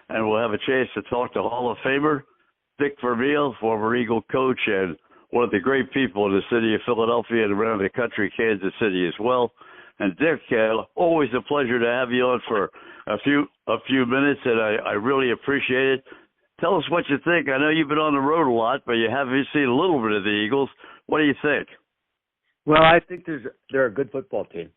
and we'll have a chance to talk to Hall of Famer Dick Vermeil, former Eagle coach, and one of the great people in the city of Philadelphia and around the country, Kansas City as well. And Dick, always a pleasure to have you on for a few minutes, and I really appreciate it. Tell us what you think. I know you've been on the road a lot, but you haven't seen a little bit of the Eagles. What do you think? Well, I think they're a good football team.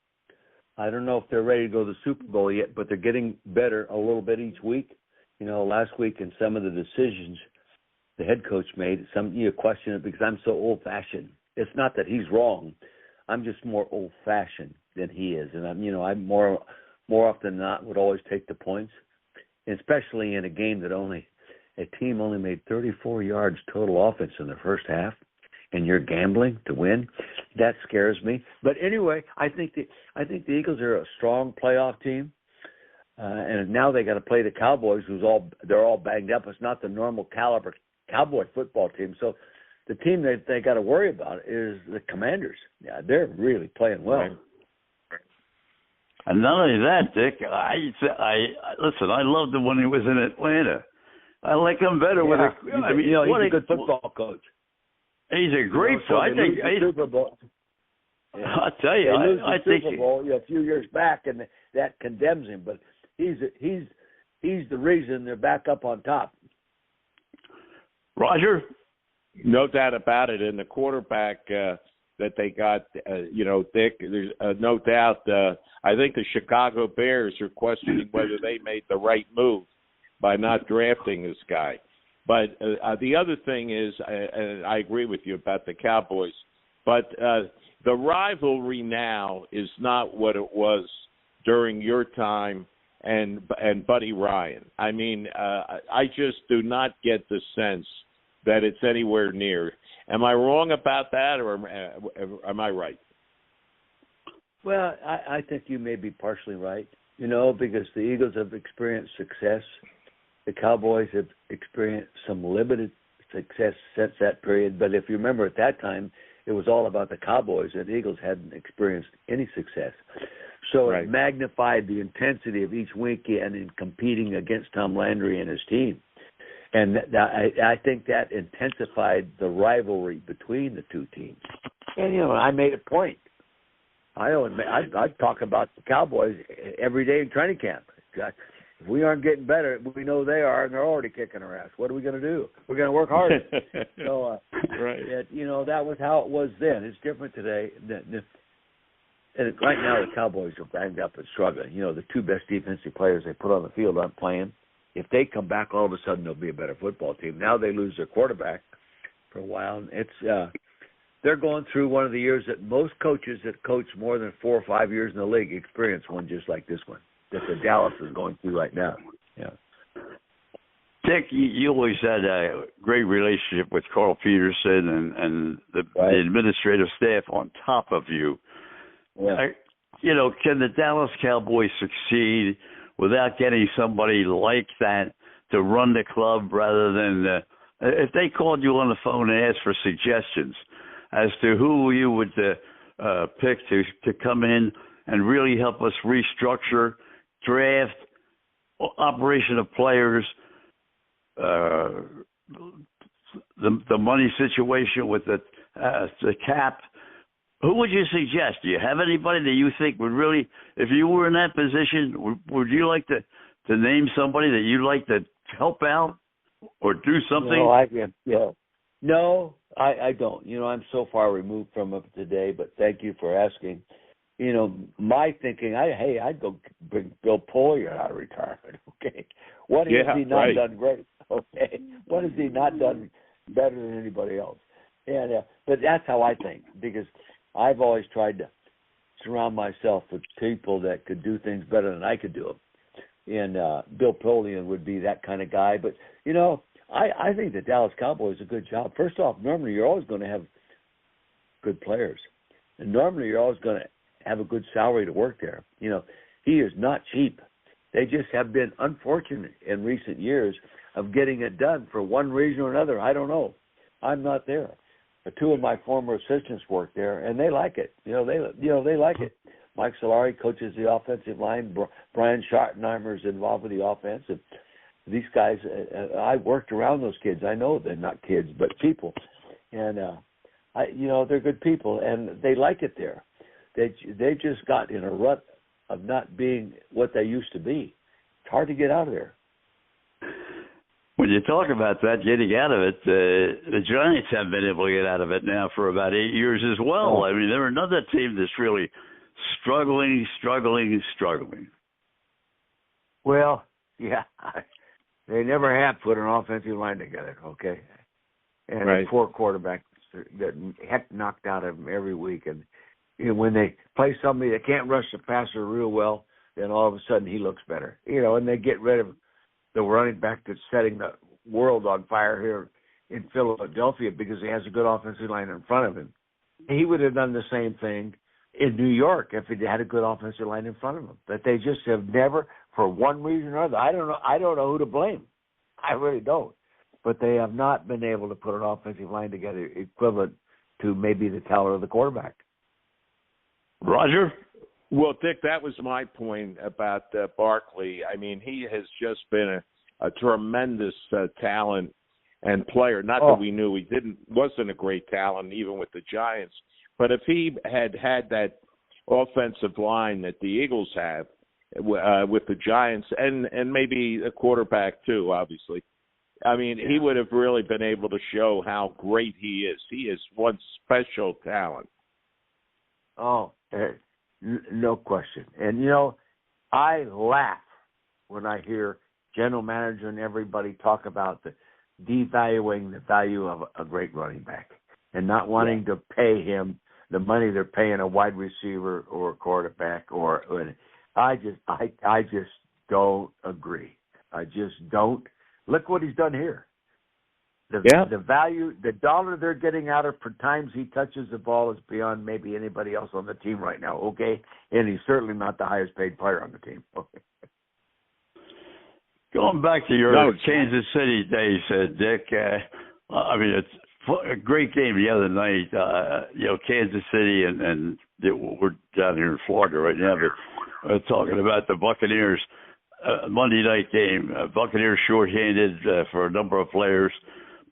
I don't know if they're ready to go to the Super Bowl yet, but they're getting better a little bit each week. Last week in some of the decisions the head coach made, you question it because I'm so old-fashioned. It's not that he's wrong. I'm just more old-fashioned than he is, and I'm more often than not would always take the points, especially in a game that a team only made 34 yards total offense in the first half, and you're gambling to win. That scares me. But anyway, I think the Eagles are a strong playoff team, and now they got to play the Cowboys, they're all banged up. It's not the normal caliber Cowboy football team. So the team that they got to worry about is the Commanders. Yeah, they're really playing well. Right. And not only that, Dick, listen, I loved him when he was in Atlanta. I like him better with he's a good football coach. He's a great coach. I think Super Bowl. Yeah. I'll tell you, I think Super Bowl a few years back, and that condemns him. But he's the reason they're back up on top. Roger? No doubt about it. And the quarterback that they got, Dick, there's no doubt. I think the Chicago Bears are questioning whether they made the right move by not drafting this guy. But the other thing is, and I agree with you about the Cowboys, but the rivalry now is not what it was during your time and Buddy Ryan. I mean, I just do not get the sense that it's anywhere near. Am I wrong about that, or am I right? Well, I think you may be partially right, because the Eagles have experienced success. The Cowboys have experienced some limited success since that period. But if you remember at that time, it was all about the Cowboys, and the Eagles hadn't experienced any success. So It magnified the intensity of each weekend in competing against Tom Landry and his team. And I think that intensified the rivalry between the two teams. And, I made a point. I talk about the Cowboys every day in training camp. If we aren't getting better, we know they are, and they're already kicking our ass. What are we going to do? We're going to work harder. So, that was how it was then. It's different today. And right now, the Cowboys are banged up and struggling. The two best defensive players they put on the field aren't playing. If they come back, all of a sudden they'll be a better football team. Now they lose their quarterback for a while. They're going through one of the years that most coaches that coach more than 4 or 5 years in the league experience one just like this one that the Dallas is going through right now. Yeah. Dick, you always had a great relationship with Carl Peterson and the administrative staff on top of you. Yeah. Can the Dallas Cowboys succeed without getting somebody like that to run the club rather than if they called you on the phone and asked for suggestions as to who you would pick to come in and really help us restructure, draft, operation of players, the money situation with the cap. Who would you suggest? Do you have anybody that you think would really, if you were in that position, would you like to name somebody that you'd like to help out or do something? No, I don't. I'm so far removed from it today, but thank you for asking. My thinking, I'd go bring Bill Polier out of retirement, okay? What has he not done great, okay? What has he not done better than anybody else? And but that's how I think, because I've always tried to surround myself with people that could do things better than I could do them. And Bill Polian would be that kind of guy. But, I think the Dallas Cowboys do a good job. First off, normally you're always going to have good players. And normally you're always going to have a good salary to work there. He is not cheap. They just have been unfortunate in recent years of getting it done for one reason or another. I don't know. I'm not there. But 2 of my former assistants work there, and they like it. They like it. Mike Solari coaches the offensive line. Brian Schottenheimer is involved with the offense. And These guys, I worked around those kids. I know they're not kids, but people, and they're good people, and they like it there. They just got in a rut of not being what they used to be. It's hard to get out of there. When you talk about that, getting out of it, the Giants have been able to get out of it now for about 8 years as well. Oh. I mean, they're another team that's really struggling. Well, yeah, they never have put an offensive line together, okay? And right. Poor quarterbacks that heck knocked out of them every week. And when they play somebody that can't rush the passer real well, then all of a sudden he looks better. And they get rid of the running back that's setting the world on fire here in Philadelphia because he has a good offensive line in front of him. He would have done the same thing in New York if he had a good offensive line in front of him. But they just have never, for one reason or other, I don't know who to blame. I really don't. But they have not been able to put an offensive line together equivalent to maybe the talent of the quarterback. Roger? Well, Dick, that was my point about Barkley. I mean, he has just been a tremendous talent and player. Not that we knew he wasn't a great talent even with the Giants, but if he had that offensive line that the Eagles have with the Giants and maybe a quarterback too, obviously, I mean, he would have really been able to show how great he is. He is one special talent. Oh, no question. And, I laugh when I hear general manager and everybody talk about devaluing the value of a great running back and not wanting to pay him the money they're paying a wide receiver or a quarterback. I just don't agree. I just don't. Look what he's done here. The value, the dollar they're getting out of per times he touches the ball is beyond maybe anybody else on the team right now, okay? And he's certainly not the highest paid player on the team. Okay. Going back to your Kansas City days, Dick, I mean, it's a great game the other night. Kansas City and we're down here in Florida right now, but we're talking about the Buccaneers Monday night game. Buccaneers shorthanded for a number of players.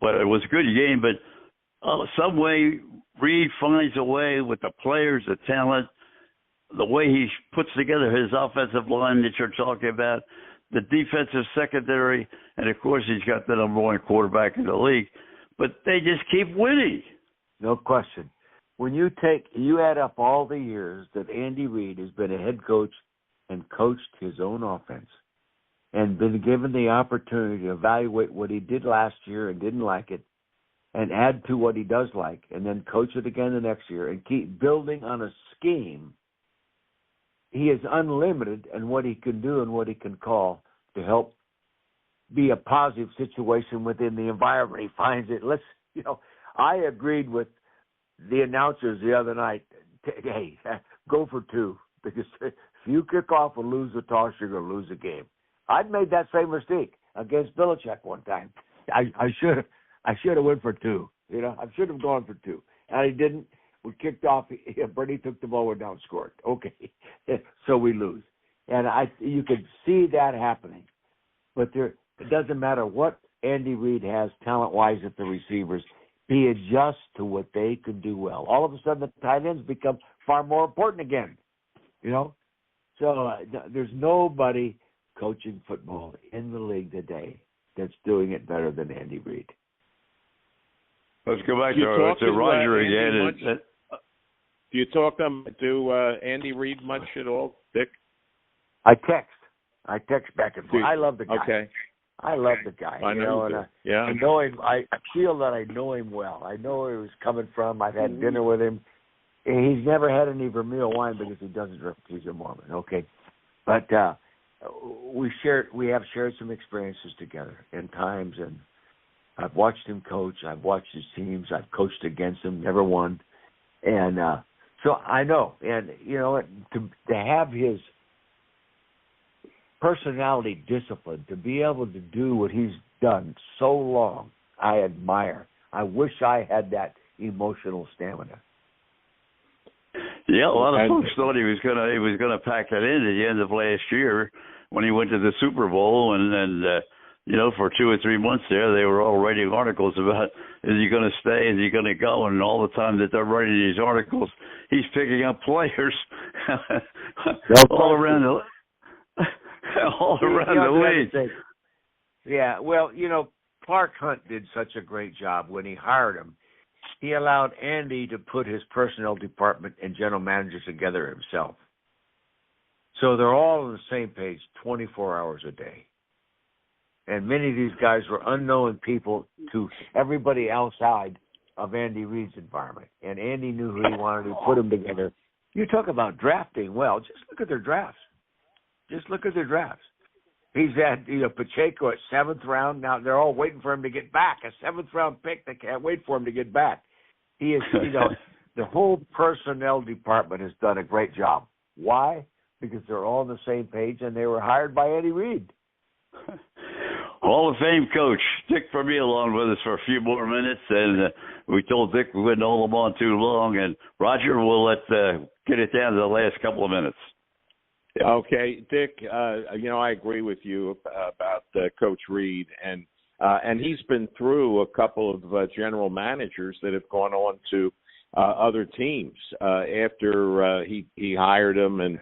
But it was a good game, but some way Reed finds a way with the players, the talent, the way he puts together his offensive line that you're talking about, the defensive secondary, and, of course, he's got the number one quarterback in the league. But they just keep winning. No question. When you add up all the years that Andy Reid has been a head coach and coached his own offense, and been given the opportunity to evaluate what he did last year and didn't like it, and add to what he does like, and then coach it again the next year, and keep building on a scheme, he is unlimited in what he can do and what he can call to help be a positive situation within the environment he finds it. I agreed with the announcers the other night, hey, go for two, because if you kick off and lose the toss, you're going to lose the game. I'd made that same mistake against Belichick one time. I should have went for two. I should have gone for two, and I didn't. We kicked off. Bernie took the ball. We're down, scored. Okay, so we lose, and you could see that happening. But it doesn't matter what Andy Reid has talent-wise at the receivers. He adjusts to what they can do well. All of a sudden, the tight ends become far more important again. So there's nobody coaching football in the league today that's doing it better than Andy Reid. Let's go back to Roger again. Do you talk to Andy Reid much at all, Dick? I text back and forth. I love the guy. Okay. I love the guy. I know I know him. I feel that I know him well. I know where he was coming from. I've had dinner with him. He's never had any Vermeil wine because he doesn't drink. He's a Mormon. Okay, but we have shared some experiences together in times, and I've watched him coach. I've watched his teams. I've coached against him, never won, and so I know. And to have his personality discipline, to be able to do what he's done so long, I admire. I wish I had that emotional stamina. Yeah, a lot of folks thought he was gonna pack it in at the end of last year when he went to the Super Bowl, and for 2 or 3 months there, they were all writing articles about, is he going to stay, is he going to go? And all the time that they're writing these articles, he's picking up players all around the league. Yeah, well, Clark Hunt did such a great job when he hired him. He allowed Andy to put his personnel department and general manager together himself. So they're all on the same page 24 hours a day. And many of these guys were unknown people to everybody outside of Andy Reid's environment. And Andy knew who he wanted to put them together. You talk about drafting. Well, just look at their drafts. He's had Pacheco at 7th round. Now they're all waiting for him to get back. A 7th round pick. They can't wait for him to get back. He is, the whole personnel department has done a great job. Why? Because they're all on the same page, and they were hired by Andy Reid. Hall of Fame coach Dick Vermeil on with us for a few more minutes, and we told Dick we wouldn't hold him on too long. And Roger, we'll get it down to the last couple of minutes. Okay, Dick. I agree with you about Coach Reid, and he's been through a couple of general managers that have gone on to other teams after he hired them and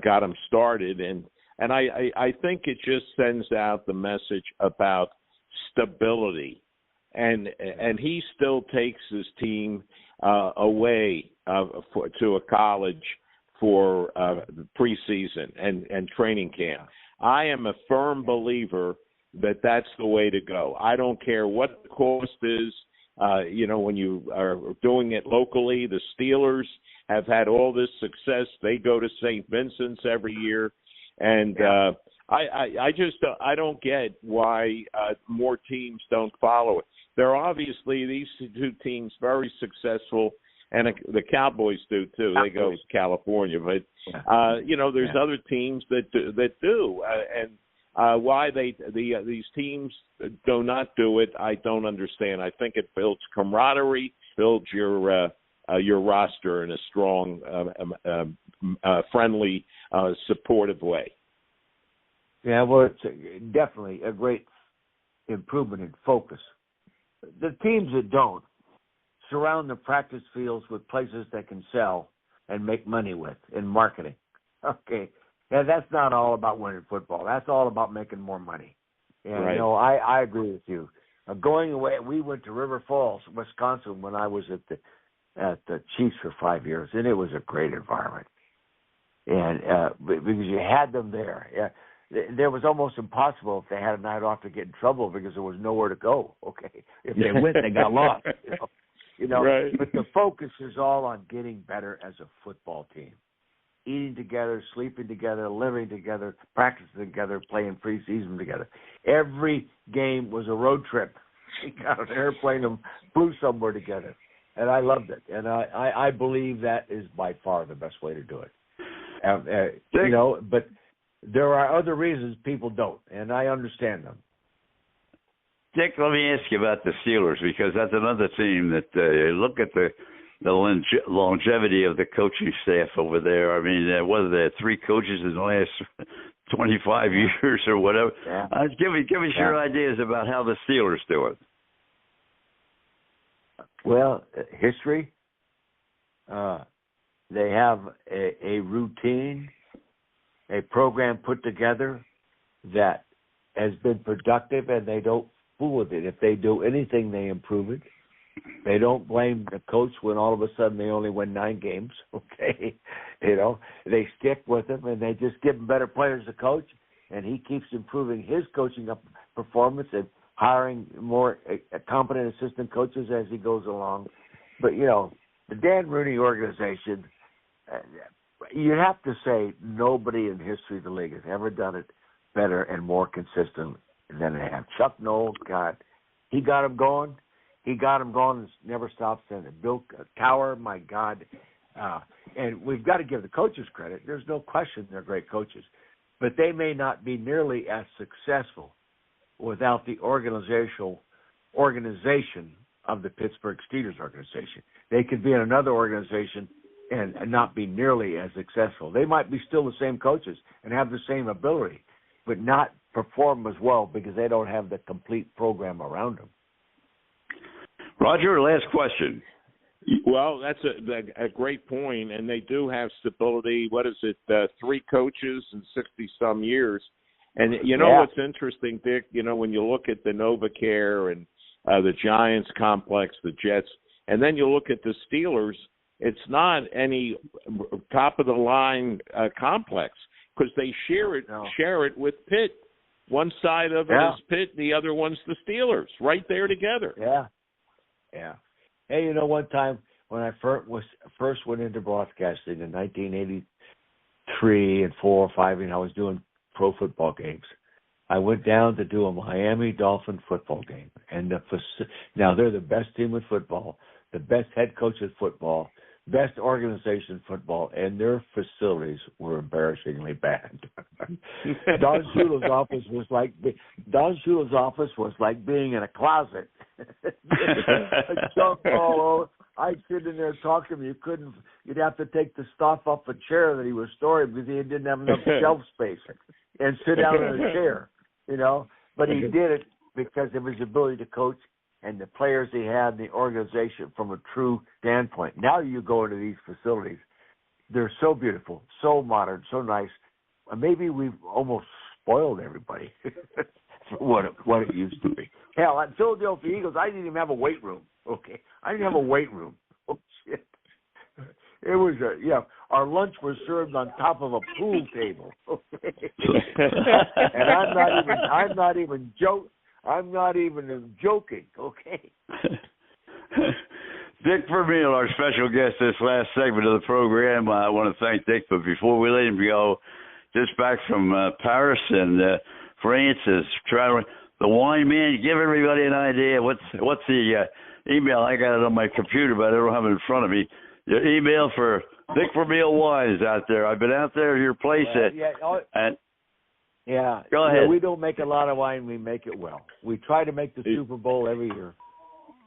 got them started. And I think it just sends out the message about stability, and he still takes his team away to a college for preseason and training camp. I am a firm believer that that's the way to go. I don't care what the cost is. When you are doing it locally, the Steelers have had all this success. They go to St. Vincent's every year. And I don't get why more teams don't follow it. They're obviously, these two teams, very successful, and the Cowboys do too. They go to California, but there's other teams that do, and why these teams do not do it, I don't understand. I think it builds camaraderie, builds your roster in a strong, friendly, supportive way. Yeah, well, it's definitely a great improvement in focus. The teams that don't surround the practice fields with places they can sell and make money with in marketing. Okay, yeah, that's not all about winning football. That's all about making more money. And right. I agree with you. Going away, we went to River Falls, Wisconsin, when I was at the Chiefs for 5 years, and it was a great environment. And because you had them there, there was almost impossible if they had a night off to get in trouble because there was nowhere to go. Okay, if they went, they got lost. Right. But the focus is all on getting better as a football team, eating together, sleeping together, living together, practicing together, playing preseason together. Every game was a road trip. We got an airplane and flew somewhere together. And I loved it, and I believe that is by far the best way to do it. But there are other reasons people don't, and I understand them. Dick, let me ask you about the Steelers, because that's another team that look at the longevity of the coaching staff over there. I mean, whether there 3 coaches in the last 25 years or whatever. Yeah. Give us your ideas about how the Steelers do it. Well, history. They have a routine, a program put together that has been productive, and they don't fool with it. If they do anything, they improve it. They don't blame the coach when all of a sudden they only win 9 games. Okay, they stick with him, and they just give him better players to coach, and he keeps improving his coaching performance and hiring more competent assistant coaches as he goes along. But, the Dan Rooney organization, you have to say nobody in the history of the league has ever done it better and more consistent than they have. Chuck Noll, God, he got him going. He got him going and never stopped saying it. Bill Cowher, my God. And we've got to give the coaches credit. There's no question they're great coaches. But they may not be nearly as successful without the organization of the Pittsburgh Steelers organization. They could be in another organization and not be nearly as successful. They might be still the same coaches and have the same ability, but not perform as well because they don't have the complete program around them. Roger, last question. Well, that's a great point, and they do have stability. What is it, 3 coaches in 60-some years? And you know what's interesting, Dick, when you look at the NovaCare and the Giants complex, the Jets, and then you look at the Steelers, it's not any top-of-the-line complex because they share it with Pitt. One side of it is Pitt, the other one's the Steelers, right there together. Yeah. Hey, one time when I first went into broadcasting in 1983 and 4 or 5, I was doing pro football games. I went down to do a Miami Dolphin football game, and now they're the best team in football, the best head coach in football, best organization in football, and their facilities were embarrassingly bad. Don Shula's office was like being in a closet. Junk all over. I'd sit in there talking to him. You'd have to take the stuff off a chair that he was storing because he didn't have enough shelf space, and sit down in a chair, But he did it because of his ability to coach and the players he had, the organization from a true standpoint. Now you go into these facilities, they're so beautiful, so modern, so nice. Maybe we've almost spoiled everybody for what it used to be. Hell, at Philadelphia Eagles, I didn't even have a weight room. Okay, I didn't have a weight room. Oh shit! It was our lunch was served on top of a pool table. Okay, and I'm not even joking. Okay. Dick Vermeil, our special guest this last segment of the program. I want to thank Dick, but before we let him go, just back from Paris and France is traveling. The Wine Man, give everybody an idea. What's the email? I got it on my computer, but I don't have it in front of me. Your email for Dick Vermeil Wines out there. I've been out there to your place Go ahead. We don't make a lot of wine. We make it well. We try to make the Super Bowl every year.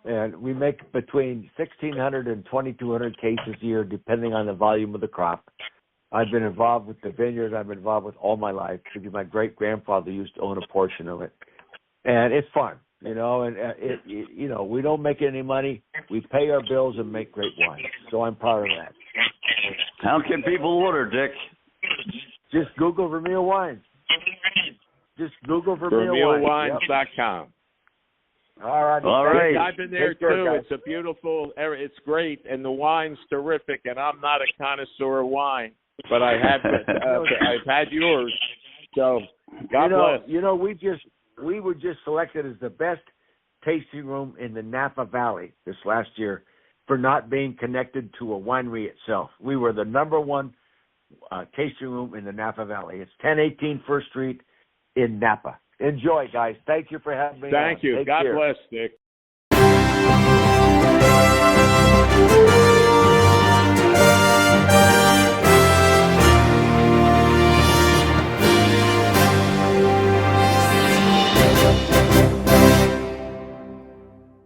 And we make between 1,600 and 2,200 cases a year, depending on the volume of the crop. I've been involved with the vineyard. I've been involved with all my life because my great-grandfather used to own a portion of it. And it's fun, and we don't make any money. We pay our bills and make great wine. So I'm proud of that. How can people order, Dick? Just Google Vermeil Wines. Just Google Vermeil VermeilWines.com. All right. I've been there too. It's a beautiful, it's great, and the wine's terrific. And I'm not a connoisseur of wine, but I have. I've had yours. So God bless. We were just selected as the best tasting room in the Napa Valley this last year for not being connected to a winery itself. We were the number one tasting room in the Napa Valley. It's 1018 First Street in Napa. Enjoy, guys. Thank you for having me. Thank you. Take God care. bless, Dick.